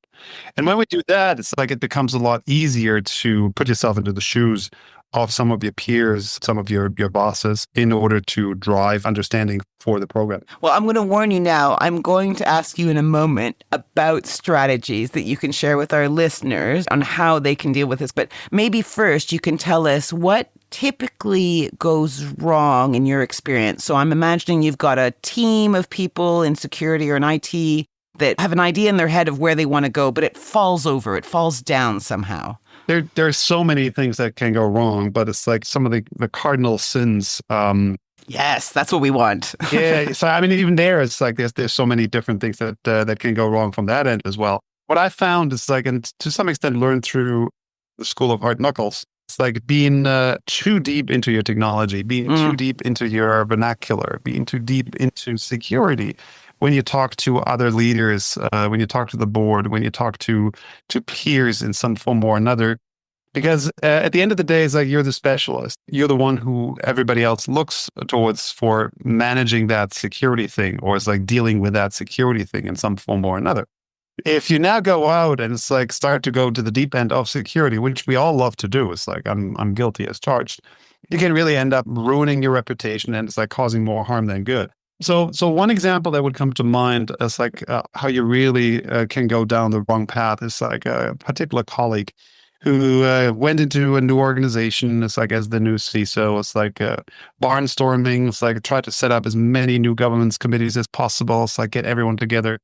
D: And when we do that, it's like, it becomes a lot easier to put yourself into the shoes of some of your peers, some of your bosses, in order to drive understanding for the program.
A: Well, I'm going to warn you now. I'm going to ask you in a moment about strategies that you can share with our listeners on how they can deal with this. But maybe first you can tell us what typically goes wrong in your experience. So I'm imagining you've got a team of people in security or in IT that have an idea in their head of where they want to go, but it falls down somehow.
D: There are so many things that can go wrong, but it's like some of the cardinal sins.
A: Yes, that's what we want.
D: Yeah, so I mean, even there, it's like there's so many different things that can go wrong from that end as well. What I found is like, and to some extent learned through the school of hard knuckles, it's like being too deep into your technology, being too deep into your vernacular, being too deep into security. When you talk to other leaders, when you talk to the board, when you talk to peers in some form or another, because at the end of the day, it's like you're the specialist. You're the one who everybody else looks towards for managing that security thing, or it's like dealing with that security thing in some form or another. If you now go out and it's like start to go to the deep end of security, which we all love to do, it's like I'm guilty as charged, you can really end up ruining your reputation, and it's like causing more harm than good. So one example that would come to mind is like how you really can go down the wrong path is like a particular colleague who went into a new organization. It's like as the new CISO, it's like barnstorming. It's like try to set up as many new governance committees as possible. It's like get everyone together,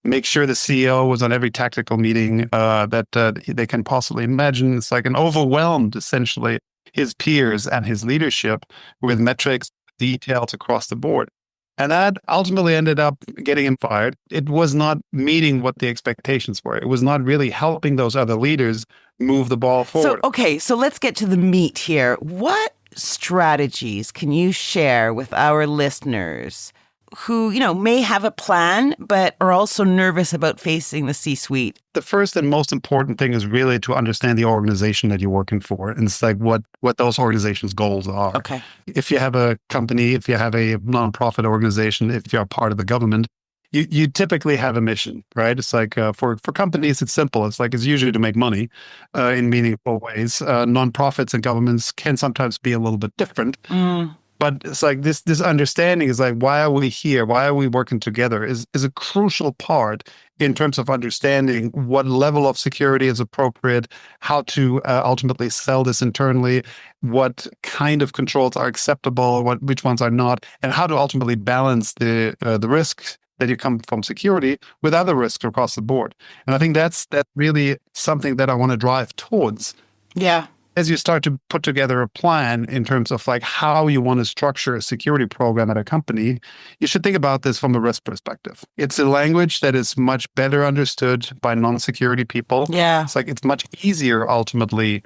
D: make sure the CEO was on every tactical meeting that they can possibly imagine. It's like an overwhelmed, essentially, his peers and his leadership with metrics, details across the board. And that ultimately ended up getting him fired. It was not meeting what the expectations were. It was not really helping those other leaders move the ball forward.
A: So let's get to the meat here. What strategies can you share with our listeners who, may have a plan, but are also nervous about facing the C-suite?
D: The first and most important thing is really to understand the organization that you're working for. And it's like what those organizations' goals are.
A: Okay.
D: If you have a company, if you have a nonprofit organization, if you're a part of the government, you typically have a mission, right? It's like for companies, it's simple. It's like it's usually to make money in meaningful ways. Nonprofits and governments can sometimes be a little bit different. But it's like this understanding is like, why are we here? Why are we working together is a crucial part in terms of understanding what level of security is appropriate, how to ultimately sell this internally, what kind of controls are acceptable, which ones are not, and how to ultimately balance the risks that you come from security with other risks across the board. And I think that's really something that I want to drive towards.
A: Yeah.
D: As you start to put together a plan in terms of like how you want to structure a security program at a company, you should think about this from a risk perspective. It's a language that is much better understood by non-security people.
A: Yeah.
D: It's like it's much easier ultimately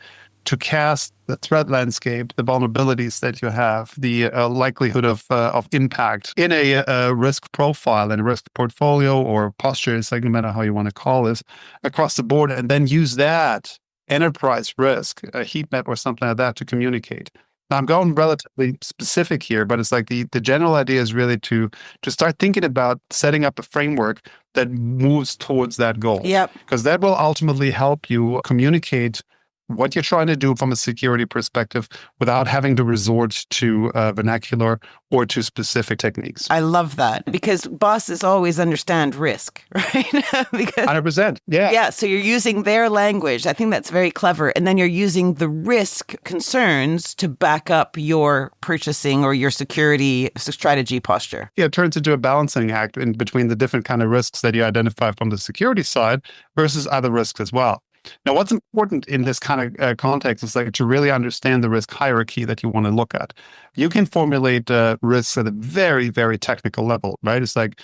D: to cast the threat landscape, the vulnerabilities that you have, the likelihood of impact in a risk profile and a risk portfolio or posture, it's like no matter how you want to call this, across the board, and then use that enterprise risk, a heat map or something like that to communicate. Now, I'm going relatively specific here, but it's like the general idea is really to start thinking about setting up a framework that moves towards that goal.
A: Yep.
D: Because that will ultimately help you communicate what you're trying to do from a security perspective without having to resort to vernacular or to specific techniques.
A: I love that because bosses always understand risk, right? Because
D: 100%. Yeah.
A: Yeah, so you're using their language. I think that's very clever. And then you're using the risk concerns to back up your purchasing or your security strategy posture.
D: Yeah, it turns into a balancing act in between the different kind of risks that you identify from the security side versus other risks as well. Now, what's important in this kind of context is like to really understand the risk hierarchy that you want to look at. You can formulate risks at a very, very technical level, right? It's like,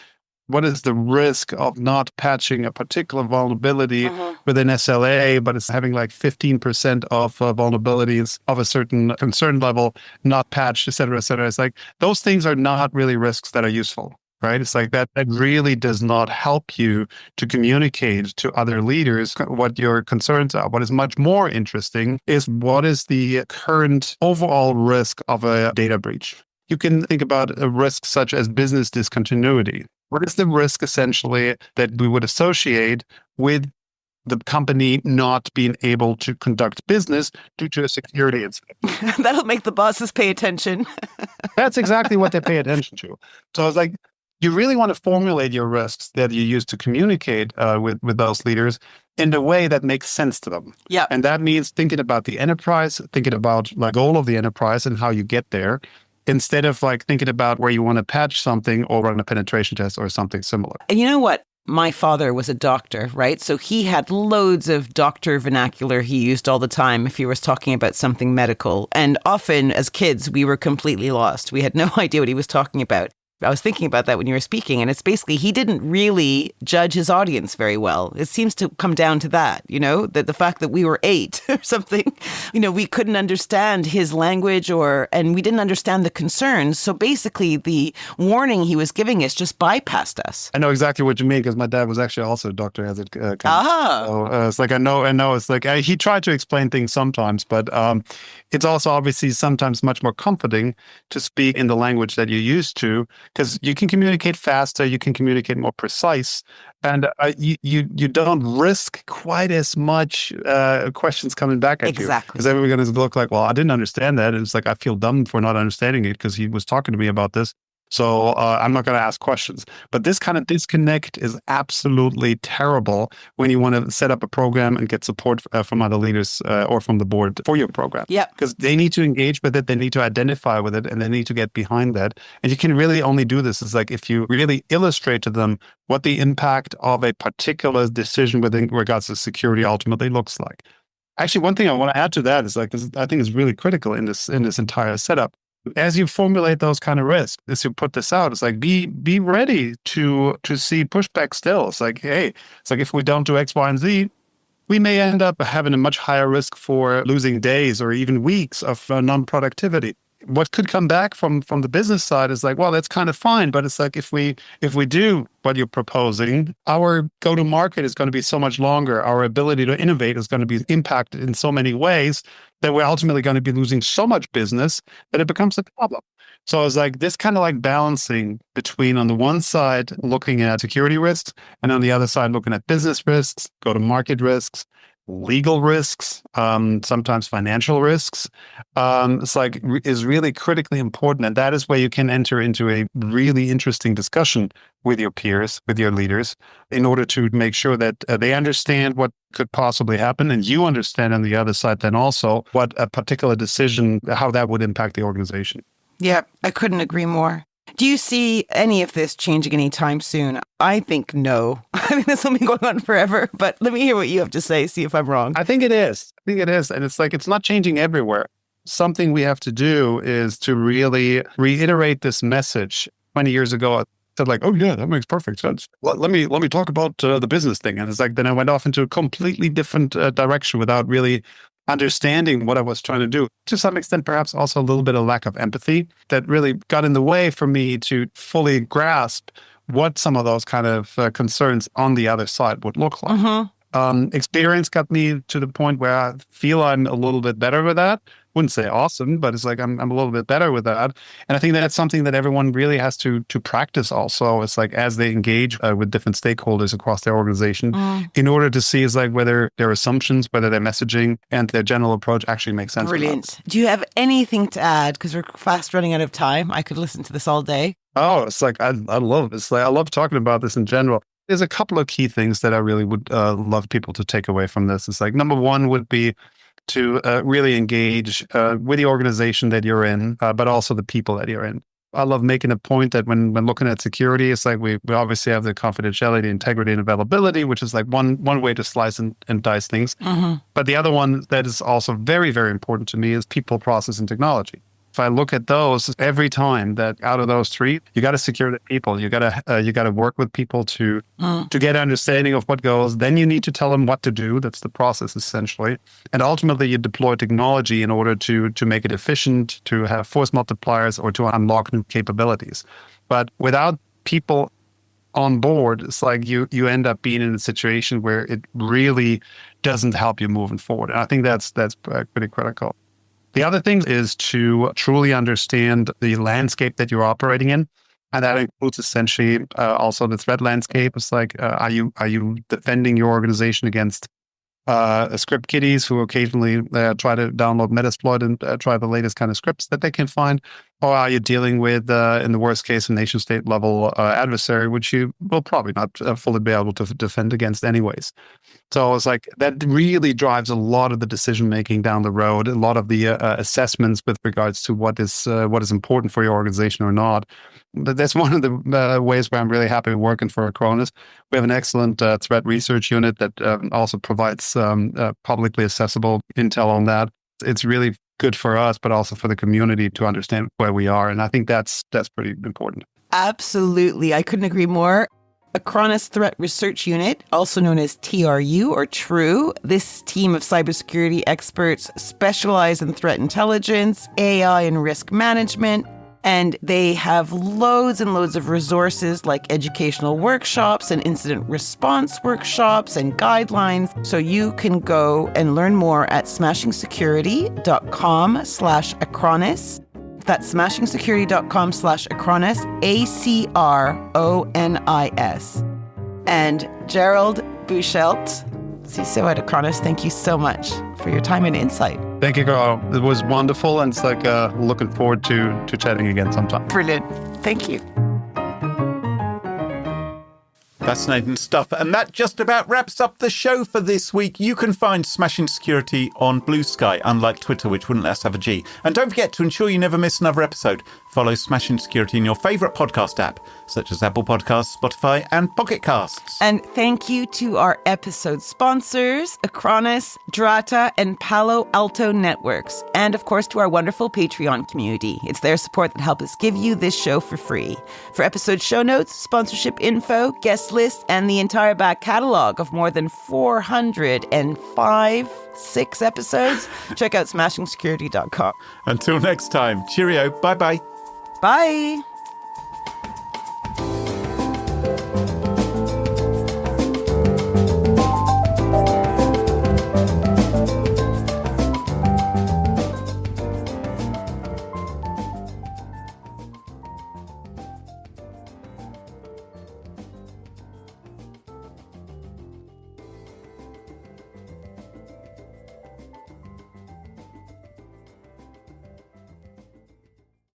D: what is the risk of not patching a particular vulnerability within SLA, but it's having like 15% of vulnerabilities of a certain concern level not patched, et cetera, et cetera. It's like those things are not really risks that are useful. Right? It's like that really does not help you to communicate to other leaders what your concerns are. What is much more interesting is what is the current overall risk of a data breach. You can think about a risk such as business discontinuity. What is the risk essentially that we would associate with the company not being able to conduct business due to a security incident?
A: That'll make the bosses pay attention.
D: That's exactly what they pay attention to. So it's like, you really want to formulate your risks that you use to communicate with those leaders in a way that makes sense to them.
A: Yeah.
D: And that means thinking about the enterprise, thinking about the goal of the enterprise and how you get there, instead of like thinking about where you want to patch something or run a penetration test or something similar.
A: And you know what? My father was a doctor, right? So he had loads of doctor vernacular he used all the time if he was talking about something medical. And often as kids, we were completely lost. We had no idea what he was talking about. I was thinking about that when you were speaking, and it's basically he didn't really judge his audience very well. It seems to come down to that, that the fact that we were 8 or something, we couldn't understand his language and we didn't understand the concerns. So basically the warning he was giving us just bypassed us.
D: I know exactly what you mean because my dad was actually also a doctor as it comes. So it's like, I know. It's like he tried to explain things sometimes, but it's also obviously sometimes much more comforting to speak in the language that you're used to, because you can communicate faster, you can communicate more precise, and you don't risk quite as much questions coming back at you.
A: Exactly.
D: Because everyone's going to look like, well, I didn't understand that. And it's like, I feel dumb for not understanding it because he was talking to me about this. So I'm not going to ask questions. But this kind of disconnect is absolutely terrible when you want to set up a program and get support from other leaders or from the board for your program.
A: Yeah.
D: Because they need to engage with it, they need to identify with it, and they need to get behind that. And you can really only do this is like if you really illustrate to them what the impact of a particular decision within regards to security ultimately looks like. Actually, one thing I want to add to that is like this, I think is really critical in this entire setup. As you formulate those kind of risks, as you put this out, it's like be ready to see pushback still. It's like, hey, it's like if we don't do X, Y, and Z, we may end up having a much higher risk for losing days or even weeks of non-productivity. What could come back from the business side is like, well, that's kind of fine, but it's like if we do what you're proposing, our go-to-market is going to be so much longer. Our ability to innovate is going to be impacted in so many ways that we're ultimately going to be losing so much business that it becomes a problem. So it's like this kind of like balancing between, on the one side, looking at security risks, and on the other side, looking at business risks, go-to-market risks, legal risks, sometimes financial risks, is really critically important. And that is where you can enter into a really interesting discussion with your peers, with your leaders, in order to make sure that they understand what could possibly happen. And you understand on the other side then also what a particular decision, how that would impact the organization.
A: Yeah, I couldn't agree more. Do you see any of this changing anytime soon? I think no. I think this will be going on forever, but let me hear what you have to say, see if I'm wrong.
D: I think it is. And it's like, it's not changing everywhere. Something we have to do is to really reiterate this message. 20 years ago, I said like, oh yeah, that makes perfect sense. Let me talk about the business thing. And it's like, then I went off into a completely different direction without really understanding what I was trying to do. To some extent, perhaps also a little bit of lack of empathy that really got in the way for me to fully grasp what some of those kind of concerns on the other side would look like. Experience got me to the point where I feel I'm a little bit better with that. Wouldn't say awesome, but it's like I'm a little bit better with that. And I think that's something that everyone really has to practice also. It's like as they engage with different stakeholders across their organization in order to see is like whether their assumptions, whether their messaging and their general approach actually make sense.
A: Brilliant. Do you have anything to add? Because we're fast running out of time. I could listen to this all day.
D: Oh, it's like I love this. Like, I love talking about this in general. There's a couple of key things that I really would love people to take away from this. It's like number one would be to really engage with the organization that you're in, but also the people that you're in. I love making a point that when looking at security, it's like we obviously have the confidentiality, integrity, and availability, which is like one way to slice and dice things. But the other one that is also very, very important to me is people, process, and technology. If I look at those every time, that out of those three, you got to secure the people. You got to work with people to get an understanding of what goes. Then you need to tell them what to do. That's the process essentially. And ultimately, you deploy technology in order to make it efficient, to have force multipliers, or to unlock new capabilities. But without people on board, it's like you end up being in a situation where it really doesn't help you moving forward. And I think that's pretty critical. The other thing is to truly understand the landscape that you're operating in. And that includes essentially also the threat landscape. It's like, are you defending your organization against script kiddies who occasionally try to download Metasploit and try the latest kind of scripts that they can find? Or are you dealing with, in the worst case, a nation state level adversary, which you will probably not fully be able to defend against anyways? So it's like that really drives a lot of the decision making down the road, a lot of the assessments with regards to what is important for your organization or not. But that's one of the ways where I'm really happy working for Acronis. We have an excellent threat research unit that also provides publicly accessible intel on that. It's really good for us, but also for the community to understand where we are. And I think that's pretty important.
A: Absolutely. I couldn't agree more. Acronis Threat Research Unit, also known as TRU or TRU. This team of cybersecurity experts specialize in threat intelligence, AI, and risk management. And they have loads and loads of resources like educational workshops and incident response workshops and guidelines. So you can go and learn more at smashingsecurity.com/Acronis. That's smashingsecurity.com/Acronis, ACRONIS. And Gerald Beuchelt, CISO at Acronis, thank you so much for your time and insight.
D: Thank you, Carole. It was wonderful, and it's like looking forward to chatting again sometime.
A: Brilliant. Thank you.
B: Fascinating stuff. And that just about wraps up the show for this week. You can find Smashing Security on Blue Sky, unlike Twitter, which wouldn't let us have a G. And don't forget to ensure you never miss another episode. Follow Smashing Security in your favourite podcast app, such as Apple Podcasts, Spotify, and Pocket Casts.
A: And thank you to our episode sponsors, Acronis, Drata, and Palo Alto Networks. And of course, to our wonderful Patreon community. It's their support that helps us give you this show for free. For episode show notes, sponsorship info, guest list, and the entire back catalog of more than 406 episodes, check out smashingsecurity.com.
B: Until next time, cheerio. Bye-bye.
A: Bye.